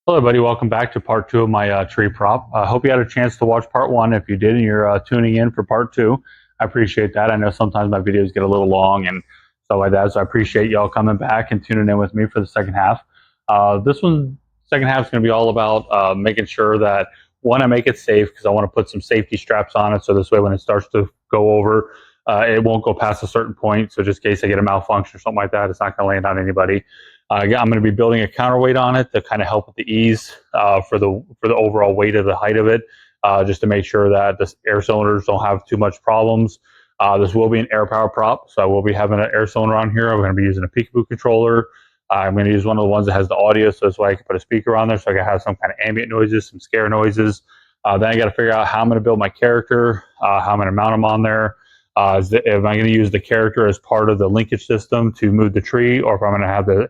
Hello, everybody. Welcome back to part two of my tree prop. I hope you had a chance to watch part one. If you did and you're tuning in for part two, I appreciate that. I know sometimes my videos get a little long and stuff like that, so I appreciate y'all coming back and tuning in with me for the second half. Second half is going to be all about making sure that, one, I make it safe because I want to put some safety straps on it so this way when it starts to go over, it won't go past a certain point. So just in case I get a malfunction or something like that, it's not going to land on anybody. I'm going to be building a counterweight on it to kind of help with the ease for the overall weight of the height of it, just to make sure that the air cylinders don't have too much problems. This will be an air power prop, so I will be having an air cylinder on here. I'm going to be using a peekaboo controller. I'm going to use one of the ones that has the audio, so that's why I can put a speaker on there, so I can have some kind of ambient noises, some scare noises. Then I got to figure out how I'm going to build my character, how I'm going to mount them on there. Am I going to use the character as part of the linkage system to move the tree, or if I'm going to have the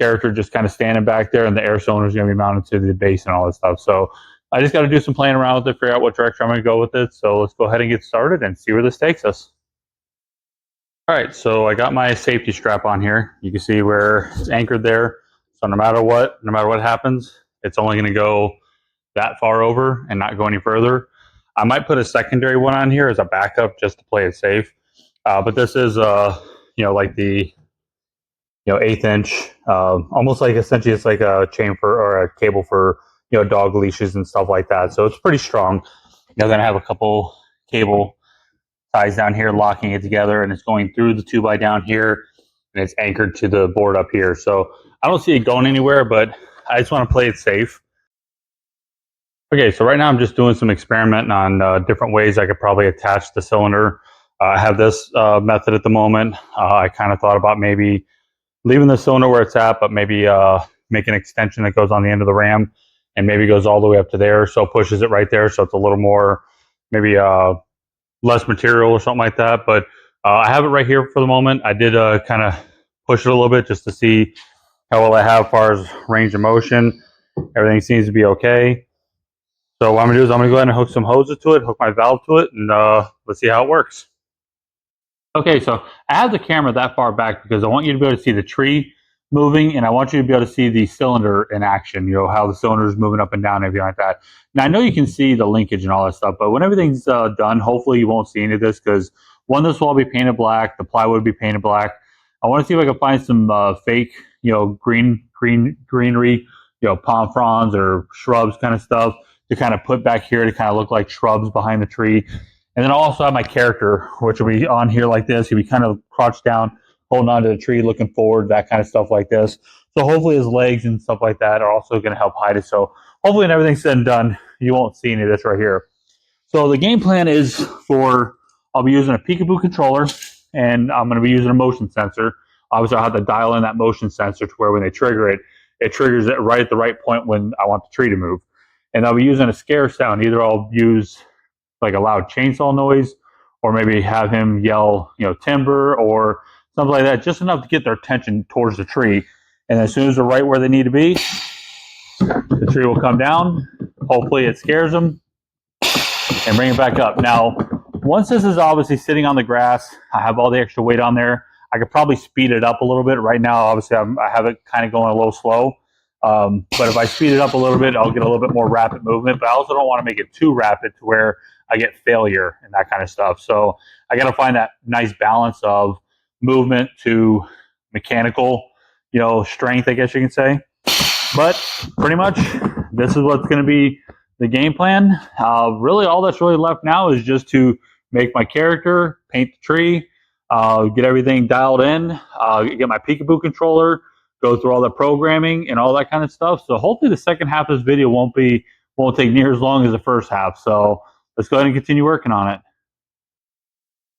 character just kind of standing back there and the air cylinder is going to be mounted to the base and all that stuff. So I just got to do some playing around with it, figure out what direction I'm going to go with it. So let's go ahead and get started and see where this takes us. All right, so I got my safety strap on here. You can see where it's anchored there. So no matter what happens, it's only going to go that far over and not go any further. I might put a secondary one on here as a backup just to play it safe. But this is, like the, 1/8 inch, almost like essentially it's like a chain for or a cable for, dog leashes and stuff like that. So it's pretty strong. Then I have a couple cable ties down here locking it together, and it's going through the 2x down here, and it's anchored to the board up here. So I don't see it going anywhere, but I just want to play it safe. Okay, so right now I'm just doing some experimenting on different ways I could probably attach the cylinder. I have this method at the moment. I kind of thought about maybe leaving the cylinder where it's at, but maybe make an extension that goes on the end of the ram and maybe goes all the way up to there, so it pushes it right there, so it's a little more, maybe less material or something like that. But I have it right here for the moment. I did kind of push it a little bit just to see how well I have as far as range of motion. Everything seems to be okay. So what I'm gonna do is I'm gonna go ahead and hook some hoses to it, hook my valve to it, and let's see how it works. Okay, so I have the camera that far back because I want you to be able to see the tree moving, and I want you to be able to see the cylinder in action, how the cylinder is moving up and down, everything like that. Now, I know you can see the linkage and all that stuff, but when everything's done, hopefully you won't see any of this because, one, this will all be painted black, the plywood will be painted black. I want to see if I can find some fake, greenery, palm fronds or shrubs kind of stuff to kind of put back here to kind of look like shrubs behind the tree. And then I'll also have my character, which will be on here like this. He'll be kind of crouched down, holding onto the tree, looking forward, that kind of stuff like this. So hopefully his legs and stuff like that are also going to help hide it. So hopefully when everything's said and done, you won't see any of this right here. So the game plan is I'll be using a peekaboo controller, and I'm going to be using a motion sensor. Obviously, I'll have to dial in that motion sensor to where when they trigger it, it triggers it right at the right point when I want the tree to move. And I'll be using a scare sound. Either I'll use like a loud chainsaw noise, or maybe have him yell, timber or something like that, just enough to get their attention towards the tree. And as soon as they're right where they need to be, the tree will come down. Hopefully it scares them and bring it back up. Now, once this is obviously sitting on the grass, I have all the extra weight on there. I could probably speed it up a little bit. Right now, obviously, I have it kind of going a little slow. But if I speed it up a little bit, I'll get a little bit more rapid movement. But I also don't want to make it too rapid to where I get failure and that kind of stuff. So I got to find that nice balance of movement to mechanical, strength, I guess you can say. But pretty much this is what's going to be the game plan. Really, all that's really left now is just to make my character, paint the tree, get everything dialed in, get my peekaboo controller, go through all the programming and all that kind of stuff. So hopefully the second half of this video won't take near as long as the first half. So let's go ahead and continue working on it.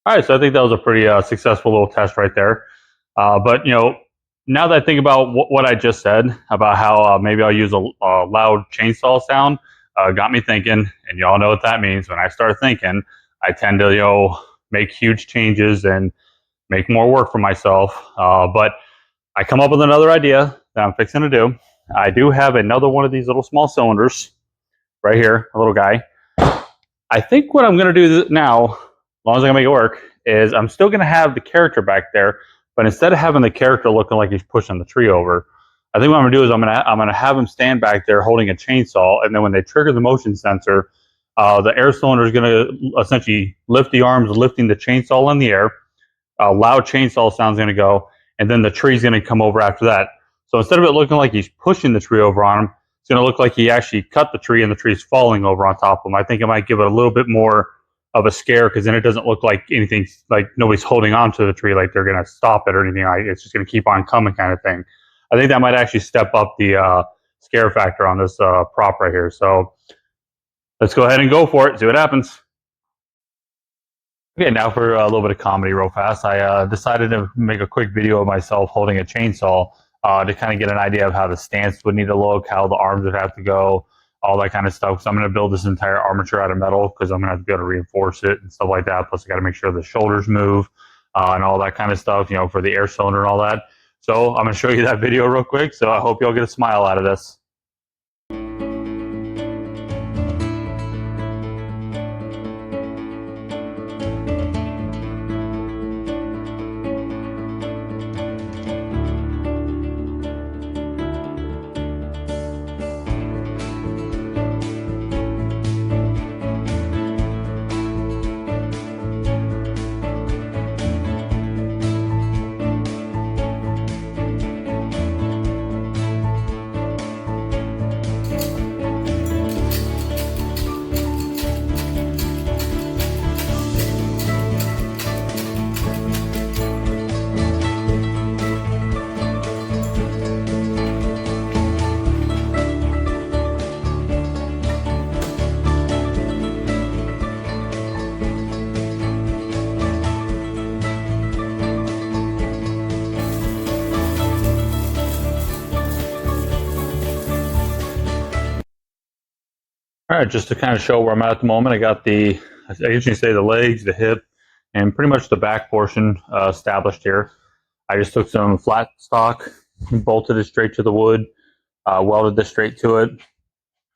All right, so I think that was a pretty successful little test right there. But now that I think about what I just said about how maybe I'll use a loud chainsaw sound, got me thinking, and y'all know what that means. When I start thinking, I tend to make huge changes and make more work for myself. But I come up with another idea that I'm fixing to do. I do have another one of these little small cylinders right here, a little guy. I think what I'm going to do now, as long as I can make it work, is I'm still going to have the character back there, but instead of having the character looking like he's pushing the tree over, I think what I'm gonna do is I'm gonna have them stand back there holding a chainsaw, and then when they trigger the motion sensor, the air cylinder is gonna essentially lift the arms, lifting the chainsaw in the air. A loud chainsaw sound's gonna go, and then the tree's gonna come over after that. So instead of it looking like he's pushing the tree over on him, it's gonna look like he actually cut the tree and the tree's falling over on top of him. I think it might give it a little bit more of a scare because then it doesn't look like anything, like nobody's holding on to the tree, like they're gonna stop it or anything. Like it's just gonna keep on coming, kind of thing. I think that might actually step up the scare factor on this prop right here. So let's go ahead and go for it. See what happens. Okay, now for a little bit of comedy real fast. I decided to make a quick video of myself holding a chainsaw to kind of get an idea of how the stance would need to look, how the arms would have to go, all that kind of stuff. So I'm going to build this entire armature out of metal because I'm going to have to be able to reinforce it and stuff like that. Plus I got to make sure the shoulders move and all that kind of stuff, you know, for the air cylinder and all that. So I'm going to show you that video real quick. So I hope y'all get a smile out of this. All right, just to kind of show where I'm at the moment, I got I usually say the legs, the hip, and pretty much the back portion established here. I just took some flat stock, bolted it straight to the wood, welded this straight to it,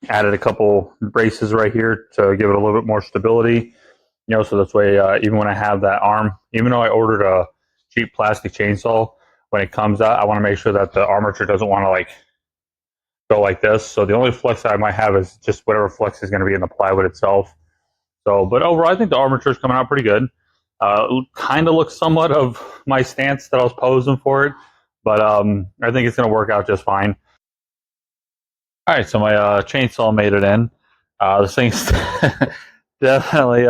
added a couple braces right here to give it a little bit more stability. You know, so this way, even when I have that arm, even though I ordered a cheap plastic chainsaw, when it comes out, I want to make sure that the armature doesn't want to like go like this. So the only flex I might have is just whatever flex is going to be in the plywood itself. So, but overall, I think the armature is coming out pretty good. Kind of looks somewhat of my stance that I was posing for it, but I think it's going to work out just fine. All right, so my chainsaw made it in. This thing's definitely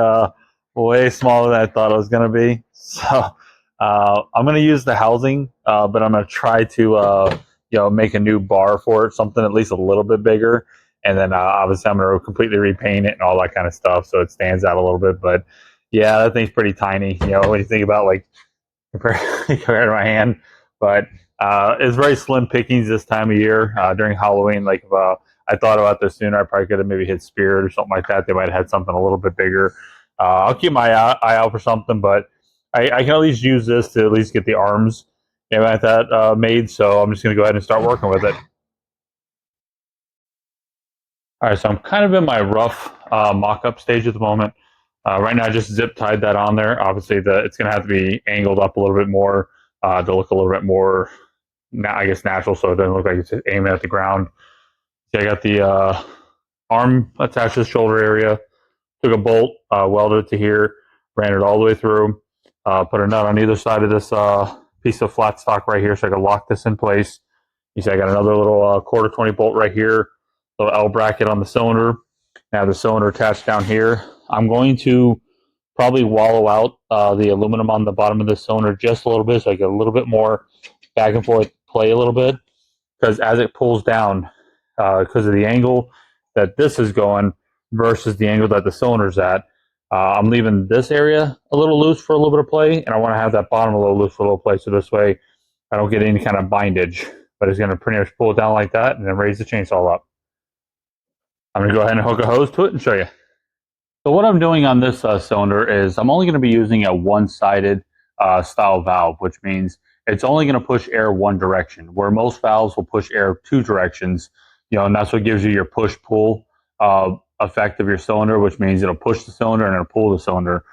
way smaller than I thought it was going to be. So I'm going to use the housing, but I'm going to try to you know, make a new bar for it, something at least a little bit bigger. And then obviously I'm going to completely repaint it and all that kind of stuff so it stands out a little bit. But yeah, that thing's pretty tiny, you know, when you think about like compared to my hand. But it's very slim pickings this time of year during Halloween. Like if I thought about this sooner, I probably could have maybe hit Spirit or something like that. They might have had something a little bit bigger. I'll keep my eye out for something, but I can at least use this to at least get the arms at that made. So I'm just going to go ahead and start working with it. All right, so I'm kind of in my rough mock-up stage at the moment. Right now, I just zip tied that on there. Obviously, it's going to have to be angled up a little bit more to look a little bit more, I guess, natural, so it doesn't look like it's aiming at the ground. So I got the arm attached to the shoulder area. Took a bolt, welded it to here, ran it all the way through. Put a nut on either side of this piece of flat stock right here, so I can lock this in place. You see, I got another little quarter 20 bolt right here. Little L bracket on the cylinder. Now the cylinder attached down here. I'm going to probably wallow out the aluminum on the bottom of the cylinder just a little bit so I get a little bit more back and forth play a little bit. Because as it pulls down, because of the angle that this is going versus the angle that the cylinder's at, I'm leaving this area a little loose for a little bit of play, and I want to have that bottom a little loose for a little play, so this way I don't get any kind of bindage. But it's going to pretty much pull it down like that and then raise the chainsaw up. I'm going to go ahead and hook a hose to it and show you. So what I'm doing on this cylinder is I'm only going to be using a one-sided style valve, which means it's only going to push air one direction, where most valves will push air two directions, you know, and that's what gives you your push-pull effect of your cylinder, which means it'll push the cylinder and it'll pull the cylinder.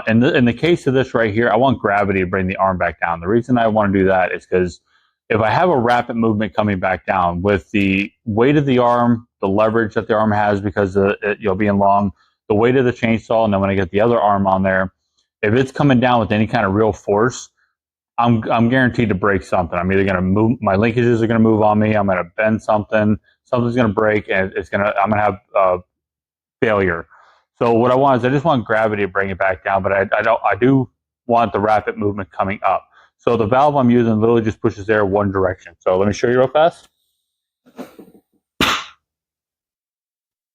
In the case of this right here, I want gravity to bring the arm back down. The reason I want to do that is because If I have a rapid movement coming back down with the weight of the arm, the leverage that the arm has because you'll be in long, the weight of the chainsaw, and then when I get the other arm on there, if it's coming down with any kind of real force, I'm guaranteed to break something. I'm either going to move, my linkages are going to move on me. I'm going to bend something. Something's going to break, and I'm going to have failure. So what I want is I just want gravity to bring it back down, but I do want the rapid movement coming up. So the valve I'm using literally just pushes air one direction. So let me show you real fast. So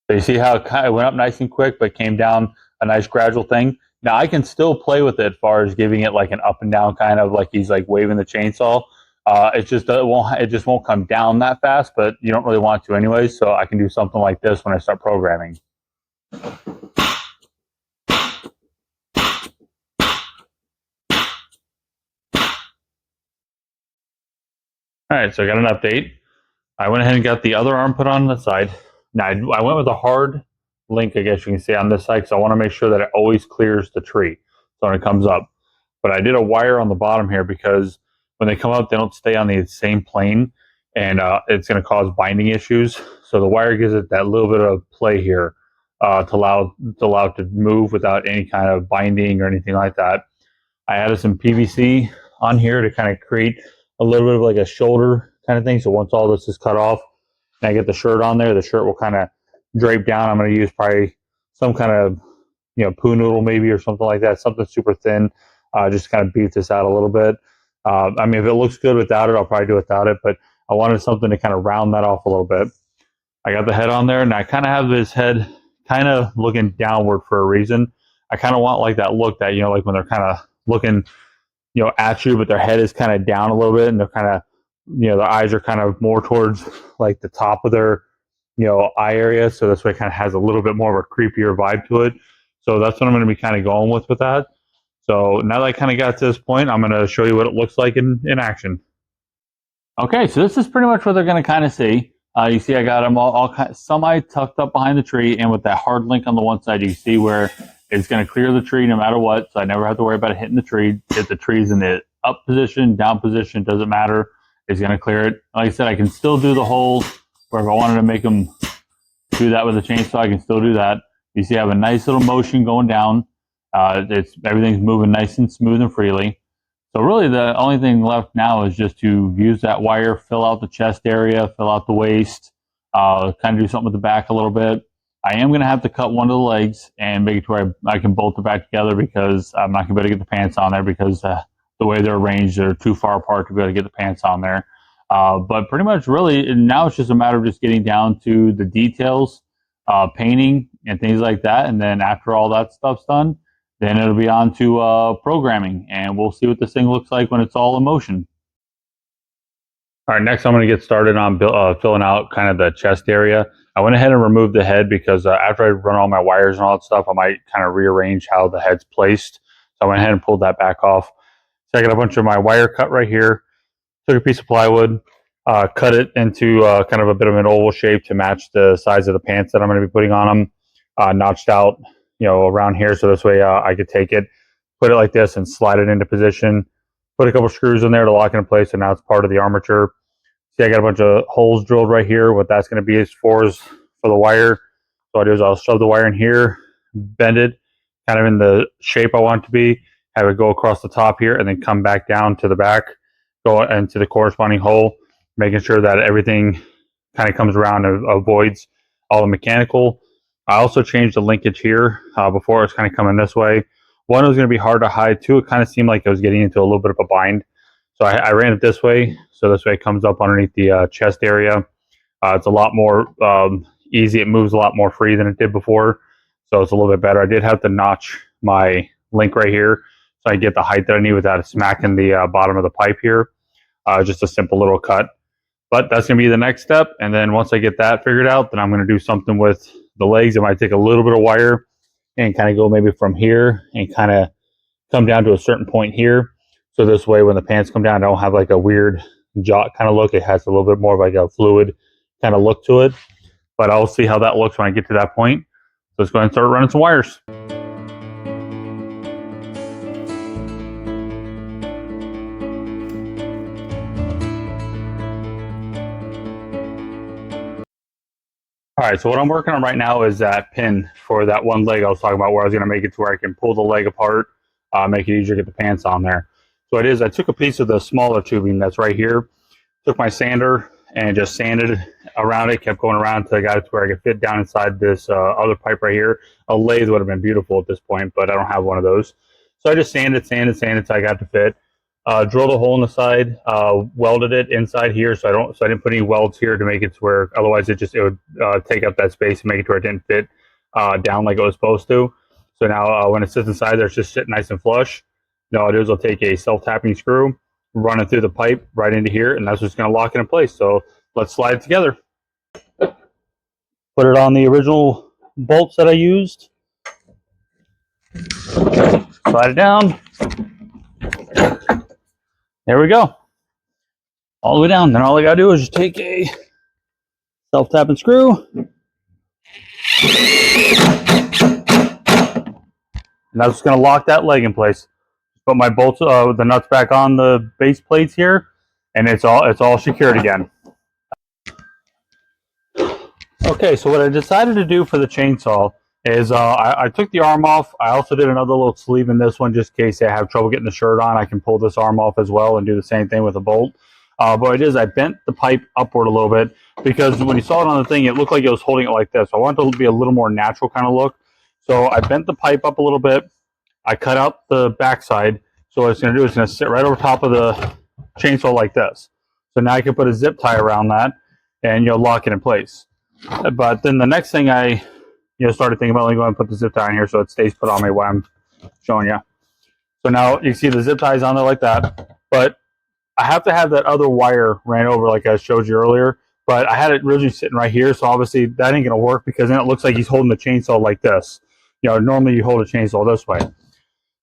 you see how it went up nice and quick, but came down a nice gradual thing. Now I can still play with it as far as giving it like an up and down kind of like he's like waving the chainsaw. It just won't come down that fast, but you don't really want to anyway. So I can do something like this when I start programming. All right, so I got an update. I went ahead and got the other arm put on the side. Now I went with a hard link, I guess you can see on this side, because I want to make sure that it always clears the tree so when it comes up. But I did a wire on the bottom here because when they come up, they don't stay on the same plane, and it's going to cause binding issues. So the wire gives it that little bit of play here to allow it to move without any kind of binding or anything like that. I added some PVC on here to kind of create a little bit of like a shoulder kind of thing. So once all this is cut off and I get the shirt on there, the shirt will kind of drape down. I'm going to use probably some kind of, poo noodle maybe or something like that, something super thin, just to kind of beat this out a little bit. I mean, if it looks good without it, I'll probably do it without it, but I wanted something to kind of round that off a little bit. I got the head on there, and I kind of have this head kind of looking downward for a reason. I kind of want like that look that, like when they're kind of looking, at you, but their head is kind of down a little bit, and they're kind of, their eyes are kind of more towards like the top of their, eye area. So this way it kind of has a little bit more of a creepier vibe to it. So that's what I'm going to be kind of going with that. So now that I kind of got to this point, I'm going to show you what it looks like in action. Okay, so this is pretty much what they're going to kind of see. You see I got them all semi tucked up behind the tree, and with that hard link on the one side, you see where it's going to clear the tree no matter what, so I never have to worry about it hitting the tree. If the tree's in the up position, down position, doesn't matter. It's going to clear it. Like I said, I can still do the hole where if I wanted to make them do that with a chainsaw, I can still do that. You see I have a nice little motion going down. Everything's moving nice and smooth and freely. So really the only thing left now is just to use that wire, fill out the chest area, fill out the waist, kind of do something with the back a little bit. I am going to have to cut one of the legs and make it to where I can bolt it back together because I'm not going to be able to get the pants on there because the way they're arranged, they're too far apart to be able to get the pants on there. But pretty much really now it's just a matter of just getting down to the details, painting and things like that. And then after all that stuff's done, then it'll be on to programming, and we'll see what this thing looks like when it's all in motion. All right, next I'm going to get started on filling out kind of the chest area. I went ahead and removed the head because after I run all my wires and all that stuff, I might kind of rearrange how the head's placed. So I went ahead and pulled that back off. So I got a bunch of my wire cut right here. Took a piece of plywood, cut it into kind of a bit of an oval shape to match the size of the pants that I'm going to be putting on them. Notched out, around here, so this way I could take it, put it like this, and slide it into position. Put a couple screws in there to lock it in place, and now it's part of the armature. See, I got a bunch of holes drilled right here. What that's going to be is for the wire. So what I do is I'll shove the wire in here, bend it, kind of in the shape I want it to be, have it go across the top here, and then come back down to the back, go into the corresponding hole, making sure that everything kind of comes around and avoids all the mechanical. I also changed the linkage here. Before it was kind of coming this way. One, it was going to be hard to hide. Two, it kind of seemed like I was getting into a little bit of a bind. So I ran it this way. So this way it comes up underneath the chest area. It's a lot more easy. It moves a lot more free than it did before. So it's a little bit better. I did have to notch my link right here so I get the height that I need without smacking the bottom of the pipe here. Just a simple little cut. But that's going to be the next step. And then once I get that figured out, then I'm going to do something with the legs. I might take a little bit of wire and kind of go maybe from here and kind of come down to a certain point here. So this way, when the pants come down, I don't have like a weird jot kind of look. It has a little bit more of like a fluid kind of look to it. But I'll see how that looks when I get to that point. So let's go ahead and start running some wires. All right, so what I'm working on right now is that pin for that one leg I was talking about, where I was going to make it to where I can pull the leg apart, make it easier to get the pants on there. So it is, I took a piece of the smaller tubing that's right here, took my sander and just sanded around it, kept going around until I got it to where I could fit down inside this other pipe right here. A lathe would have been beautiful at this point, but I don't have one of those. So I just sanded until I got it to fit. Drilled a hole in the side, welded it inside here, so I didn't put any welds here to make it to where otherwise it would take up that space and make it to where it didn't fit down like it was supposed to. So now when it sits inside there, it's just sitting nice and flush. Now all I'll do is I'll take a self-tapping screw, run it through the pipe right into here, and that's what's going to lock it in place. So let's slide it together. Put it on the original bolts that I used. Slide it down. There we go. All the way down. Then all I got to do is just take a self-tapping screw. And that's just going to lock that leg in place. Put my bolts, the nuts back on the base plates here, and it's all secured again. Okay, so what I decided to do for the chainsaw is I took the arm off. I also did another little sleeve in this one just in case I have trouble getting the shirt on. I can pull this arm off as well and do the same thing with a bolt. But it is, I bent the pipe upward a little bit because when you saw it on the thing, it looked like it was holding it like this. I wanted it to be a little more natural kind of look. So I bent the pipe up a little bit. I cut out the backside. So what it's going to do is it's going to sit right over top of the chainsaw like this. So now I can put a zip tie around that and you'll lock it in place. But then the next thing I started thinking about, let me go ahead and put the zip tie in here so it stays put on me while I'm showing you. So now you see the zip ties on there like that, but I have to have that other wire ran over like I showed you earlier, but I had it originally sitting right here, so obviously that ain't gonna work because then it looks like he's holding the chainsaw like this. Normally you hold a chainsaw this way.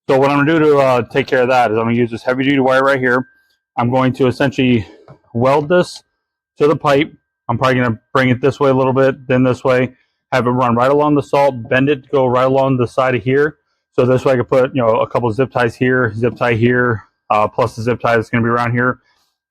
So what I'm gonna do to take care of that is I'm gonna use this heavy duty wire right here. I'm going to essentially weld this to the pipe. I'm probably going to bring it this way a little bit, then this way, have it run right along the salt, bend it to go right along the side of here. So this way I could put, a couple of zip ties here, zip tie here, plus the zip tie that's going to be around here.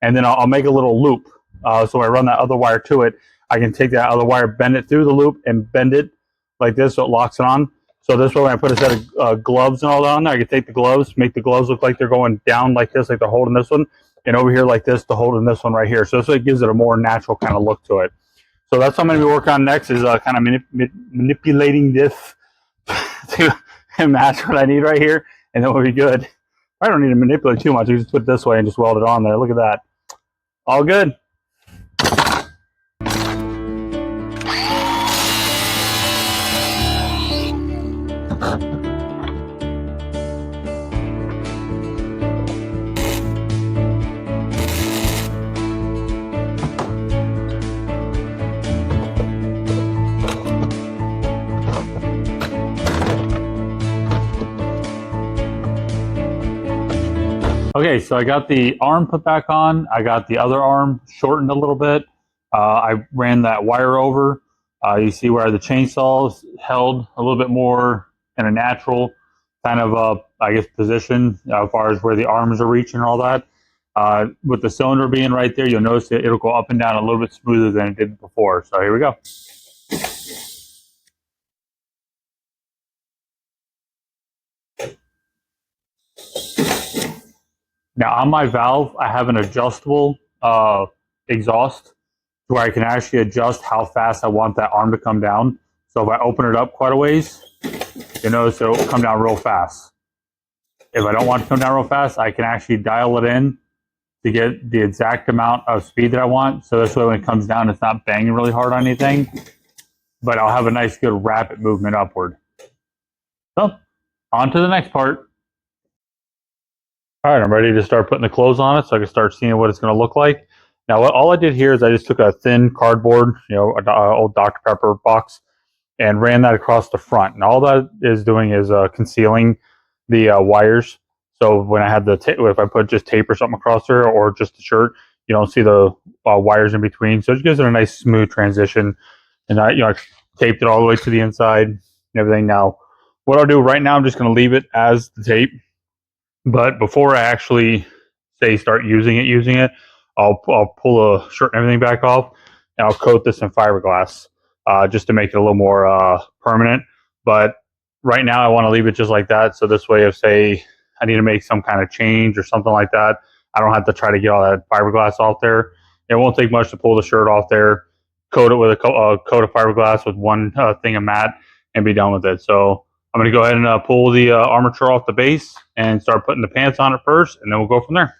And then I'll make a little loop. So when I run that other wire to it, I can take that other wire, bend it through the loop, and bend it like this so it locks it on. So this way when I put a set of gloves and all that on there, I can take the gloves, make the gloves look like they're going down like this, like they're holding this one. And over here like this to hold in this one right here. So this way it gives it a more natural kind of look to it. So that's what I'm going to be working on next is kind of manipulating this to match what I need right here. And then we'll be good. I don't need to manipulate too much. You just put it this way and just weld it on there. Look at that. All good. Okay, so I got the arm put back on. I got the other arm shortened a little bit. I ran that wire over. You see where the chainsaw is held a little bit more in a natural kind of, position as far as where the arms are reaching and all that. With the cylinder being right there, you'll notice that it'll go up and down a little bit smoother than it did before. So here we go. Now on my valve, I have an adjustable exhaust where I can actually adjust how fast I want that arm to come down. So if I open it up quite a ways, you notice it'll come down real fast. If I don't want it to come down real fast, I can actually dial it in to get the exact amount of speed that I want. So this way when it comes down, it's not banging really hard on anything, but I'll have a nice good rapid movement upward. So on to the next part. All right, I'm ready to start putting the clothes on it so I can start seeing what it's going to look like. Now, all I did here is I just took a thin cardboard, an old Dr. Pepper box, and ran that across the front. And all that is doing is concealing the wires. So when I had if I put just tape or something across there or just the shirt, you don't see the wires in between. So it gives it a nice smooth transition. And I taped it all the way to the inside and everything. Now, what I'll do right now, I'm just going to leave it as the tape. But before I actually start using it, I'll pull the shirt and everything back off, and I'll coat this in fiberglass. just to make it a little more permanent. But right now I want to leave it just like that. So this way, if say I need to make some kind of change or something like that, I don't have to try to get all that fiberglass off there. It won't take much to pull the shirt off there, coat it with a coat of fiberglass with one thing of matte, and be done with it. So I'm going to go ahead and pull the armature off the base and start putting the pants on it first, and then we'll go from there.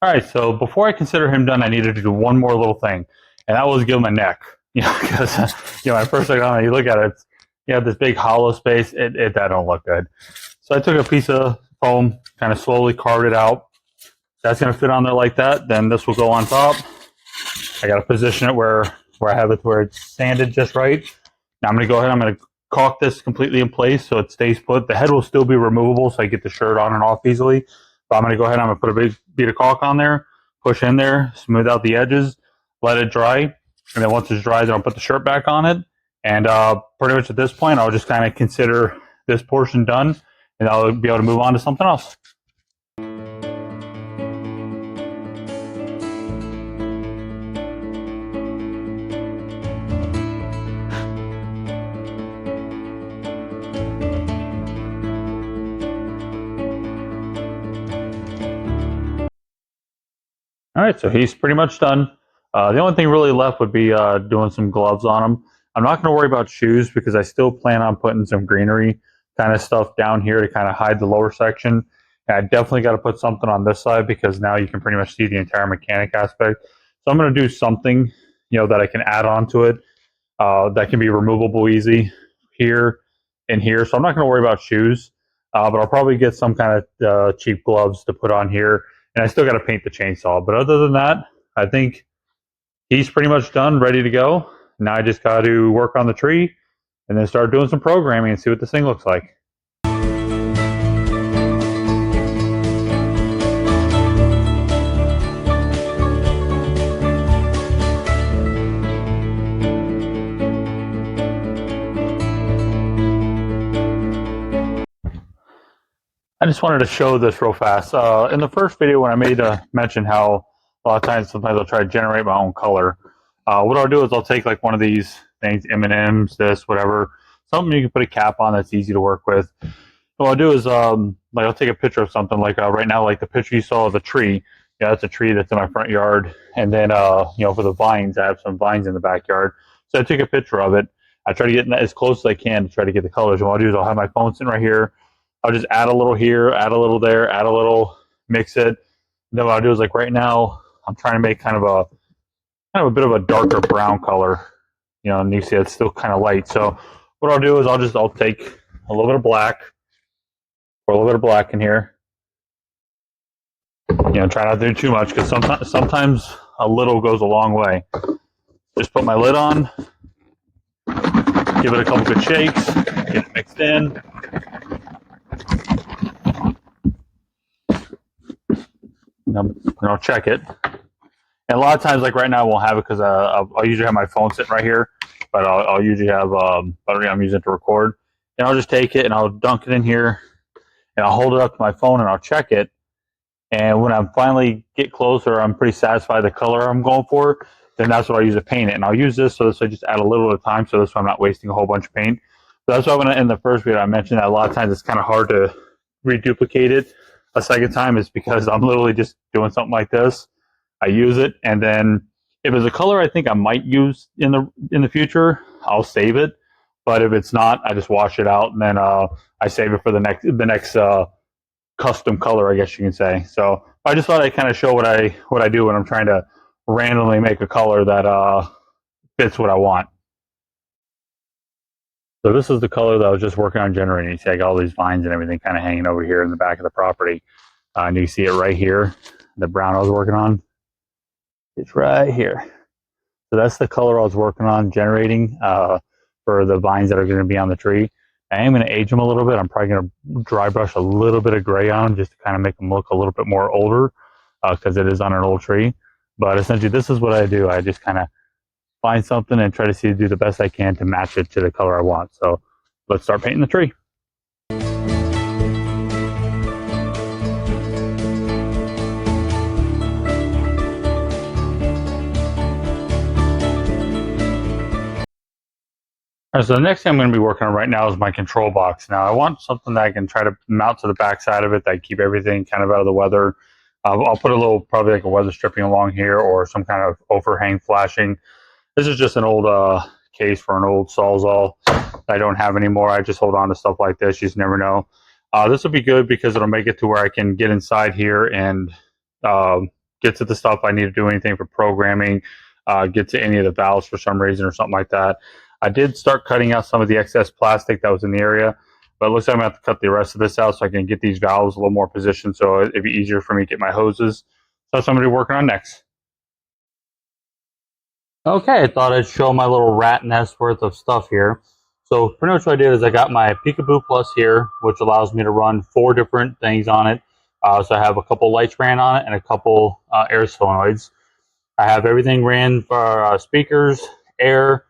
All right, so before I consider him done, I needed to do one more little thing, and that was give him a neck. Because when first I got on it, you look at it, you have this big hollow space. That don't look good. So I took a piece of foam, kind of slowly carved it out. That's going to fit on there like that. Then this will go on top. I got to position it where I have it where it's sanded just right. Now I'm going to go ahead. I'm going to caulk this completely in place so it stays put. The head will still be removable, so I get the shirt on and off easily. But I'm going to go ahead and I'm going to put a big bead of caulk on there, push in there, smooth out the edges, let it dry. And then once it's dry, then I'll put the shirt back on it. And pretty much at this point, I'll just kind of consider this portion done, and I'll be able to move on to something else. All right, so he's pretty much done. The only thing really left would be doing some gloves on him. I'm not going to worry about shoes because I still plan on putting some greenery kind of stuff down here to kind of hide the lower section. And I definitely got to put something on this side because now you can pretty much see the entire mechanic aspect. So I'm going to do something, that I can add on to it that can be removable easy here and here. So I'm not going to worry about shoes, but I'll probably get some kind of cheap gloves to put on here. And I still got to paint the chainsaw. But other than that, I think he's pretty much done, ready to go. Now I just got to work on the tree and then start doing some programming and see what this thing looks like. I just wanted to show this real fast. In the first video when I made mention how a lot of times sometimes I'll try to generate my own color. What I'll do is I'll take like one of these things, M&Ms, this, whatever, something you can put a cap on that's easy to work with. What I'll do is like I'll take a picture of something like right now, like the picture you saw of the tree. Yeah, that's a tree that's in my front yard. And then, for the vines, I have some vines in the backyard. So I took a picture of it. I try to get as close as I can to try to get the colors. And what I'll do is I'll have my phone sitting right here. I'll just add a little here, add a little there, add a little, mix it. And then what I'll do is like right now, I'm trying to make kind of a bit of a darker brown color, and you see it's still kind of light. So what I'll do is I'll take a little bit of black, or a little bit of black in here. Try not to do too much because sometimes a little goes a long way. Just put my lid on, give it a couple good shakes, get it mixed in. And I'll check it. And a lot of times, like right now, I won't have it because I'll usually have my phone sitting right here, but I'll usually have battery I'm using to record. And I'll just take it and I'll dunk it in here, and I'll hold it up to my phone and I'll check it. And when I finally get closer, I'm pretty satisfied with the color I'm going for, then that's what I use to paint it. And I'll use this so I just add a little at a time, so this way I'm not wasting a whole bunch of paint. So that's why when in the first video I mentioned that a lot of times it's kind of hard to reduplicate it. a second time is because I'm literally just doing something like this. I use it, and then if it's a color I think I might use in the future, I'll save it. But if it's not, I just wash it out, and then I save it for the next custom color, I guess you can say. So I just thought I'd kind of show what I do when I'm trying to randomly make a color that fits what I want. So this is the color that I was just working on generating. You see I got all these vines and everything kind of hanging over here in the back of the property. And you see it right here, the brown I was working on. It's right here. So that's the color I was working on generating for the vines that are going to be on the tree. I am going to age them a little bit. I'm probably going to dry brush a little bit of gray on them just to kind of make them look a little bit more older because it is on an old tree. But essentially this is what I do. I just kind of find something and try to do the best I can to match it to the color I want. So let's start painting the tree. All right, so the next thing I'm going to be working on right now is my control box. Now I want something that I can try to mount to the back side of it that keep everything kind of out of the weather. I'll put a little, probably like a weather stripping along here or some kind of overhang flashing. This is just an old case for an old Sawzall I don't have anymore. I just hold on to stuff like this. You just never know. This will be good because it'll make it to where I can get inside here and get to the stuff I need to do anything for programming, get to any of the valves for some reason or something like that. I did start cutting out some of the excess plastic that was in the area, but it looks like I'm going to have to cut the rest of this out so I can get these valves a little more positioned so it'd be easier for me to get my hoses. So that's what I'm going to be working on next. Okay, I thought I'd show my little rat nest worth of stuff here. So pretty much what I did is I got my Peekaboo Plus here, which allows me to run 4 different things on it. So I have a couple lights ran on it and a couple air solenoids. I have everything ran for speakers, air.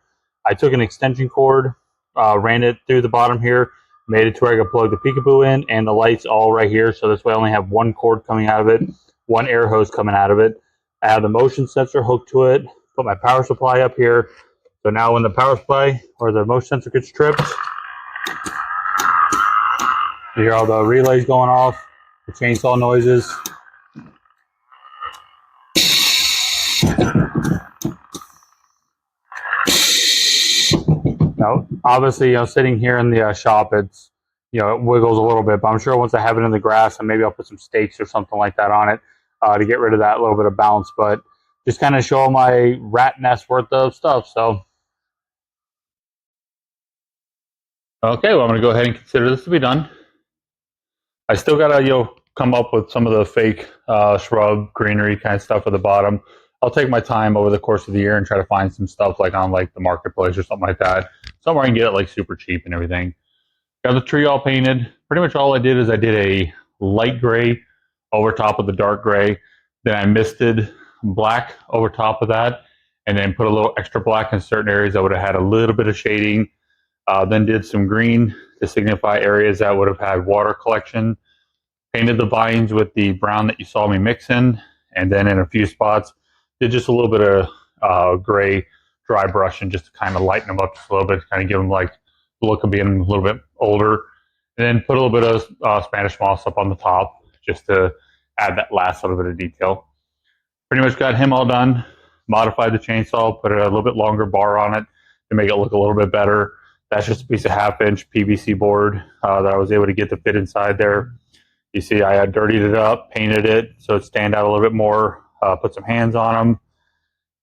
I took an extension cord, ran it through the bottom here, made it to where I could plug the Peekaboo in and the lights all right here. So this way I only have one cord coming out of it, one air hose coming out of it. I have the motion sensor hooked to it, put my power supply up here. So now when the power supply or the motion sensor gets tripped, you hear all the relays going off, the chainsaw noises. Now, obviously, sitting here in the shop, it's, it wiggles a little bit, but I'm sure once I have it in the grass, and maybe I'll put some stakes or something like that on it to get rid of that little bit of bounce. But just kind of show my rat nest worth of stuff. So, okay, well, I'm going to go ahead and consider this to be done. I still got to, come up with some of the fake shrub greenery kind of stuff at the bottom. I'll take my time over the course of the year and try to find some stuff like on like the marketplace or something like that. Somewhere I can get it like super cheap and everything. Got the tree all painted. Pretty much all I did is I did a light gray over top of the dark gray. Then I misted black over top of that and then put a little extra black in certain areas that would have had a little bit of shading. Then did some green to signify areas that would have had water collection. Painted the vines with the brown that you saw me mixing, and then in a few spots did just a little bit of gray dry brushing just to kind of lighten them up just a little bit, kind of give them like the look of being a little bit older. And then put a little bit of Spanish moss up on the top just to add that last little bit of detail. Pretty much got him all done. Modified the chainsaw, put a little bit longer bar on it to make it look a little bit better. That's just a piece of 1/2-inch PVC board that I was able to get to fit inside there. You see I had dirtied it up, painted it so it stand out a little bit more, put some hands on them,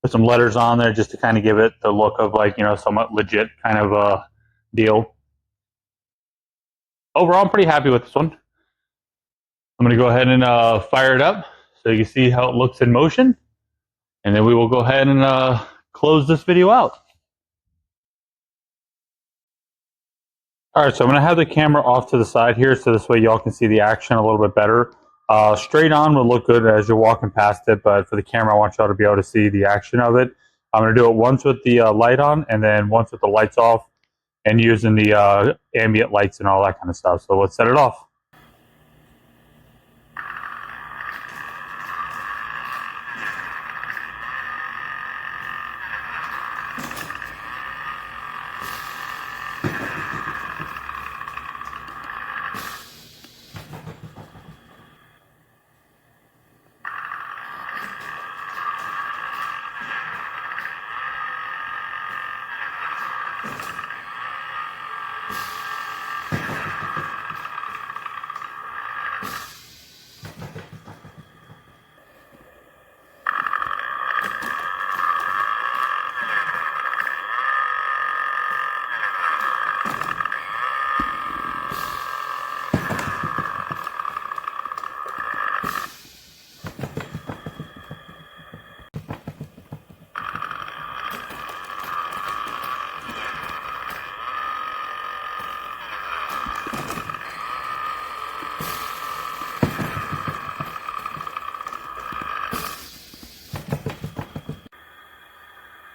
put some letters on there just to kind of give it the look of like, somewhat legit kind of a deal. Overall, I'm pretty happy with this one. I'm going to go ahead and fire it up so you can see how it looks in motion. And then we will go ahead and close this video out. All right, so I'm going to have the camera off to the side here so this way y'all can see the action a little bit better. Straight on will look good as you're walking past it, but for the camera, I want y'all to be able to see the action of it. I'm going to do it once with the light on and then once with the lights off and using the ambient lights and all that kind of stuff. So let's set it off.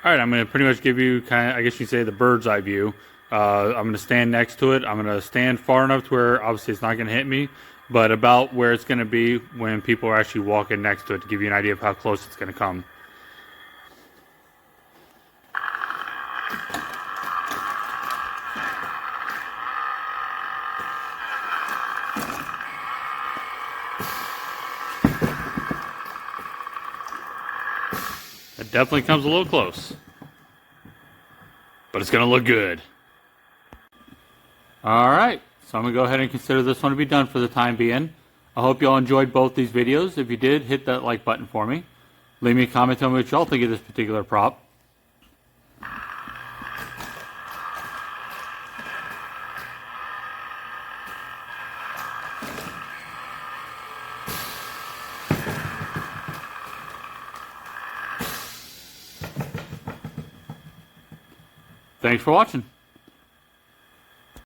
All right, I'm going to pretty much give you kind of, I guess you say, the bird's eye view. I'm going to stand next to it. I'm going to stand far enough to where obviously it's not going to hit me, but about where it's going to be when people are actually walking next to it to give you an idea of how close it's going to come. It definitely comes a little close, but it's going to look good. All right, so I'm going to go ahead and consider this one to be done for the time being. I hope y'all enjoyed both these videos. If you did, hit that like button for me. Leave me a comment, tell me what y'all think of this particular prop. Thanks for watching.